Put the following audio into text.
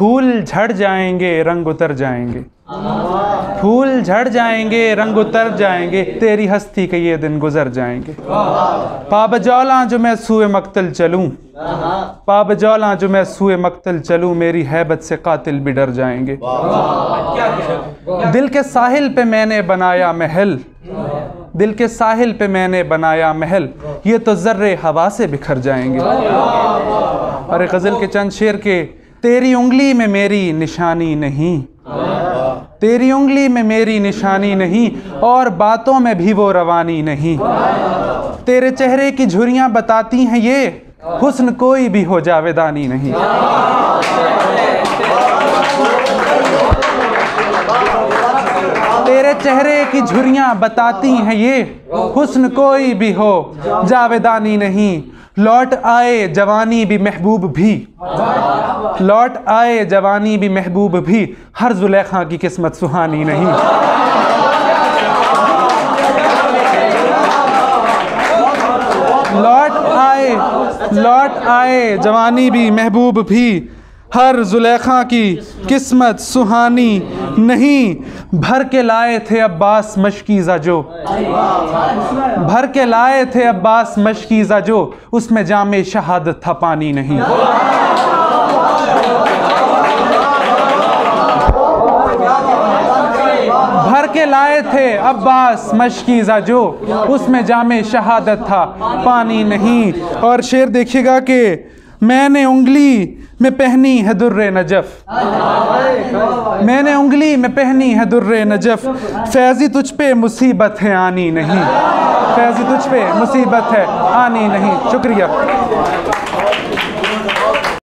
फूल झड़ जाएंगे रंग उतर जाएंगे, फूल झड़ जाएंगे रंग उतर जाएंगे, तेरी हस्ती के ये दिन गुजर जाएंगे। पाबजौला जो मैं सूए मक्तल चलूं, पाबजौला जो मैं सूए मक्तल चलूं, मेरी हैबत से कातिल भी डर जाएंगे। दिल के साहिल पे मैंने बनाया महल, दिल के साहिल पे मैंने बनाया महल, ये तो जर्रे हवा से बिखर जाएंगे। अरे गज़ल के चंद शेर के, तेरी उंगली में मेरी निशानी नहीं, तेरी उंगली में मेरी निशानी नहीं, और बातों में भी वो रवानी नहीं। तेरे चेहरे की झुर्रियाँ बताती हैं ये, हुस्न कोई भी हो जावेदानी नहीं। तेरे चेहरे की झुर्रियाँ बताती हैं ये, हुस्न कोई भी हो जावेदानी नहीं। लौट आए जवानी भी महबूब भी, लौट आए जवानी भी महबूब भी, हर जुलेखा की किस्मत सुहानी नहीं। लौट आए जवानी भी महबूब भी, हर जुलेखा की किस्मत सुहानी नहीं। भर के लाए थे अब्बास मशकीज़ा जो, भर के लाए थे अब्बास मशकीज़ा जो, उसमें जामे शहादत था पानी नहीं। भर के लाए थे अब्बास मशकीज़ा जो, उसमें जामे शहादत था पानी नहीं। और शेर देखिएगा कि मैंने उंगली में पहनी है दुर्रे नजफ, मैंने उंगली में पहनी है दुर्रे नजफ, फैज़ी तुझ पे मुसीबत है आनी नहीं, फैज़ी तुझ पे मुसीबत है आनी नहीं। शुक्रिया।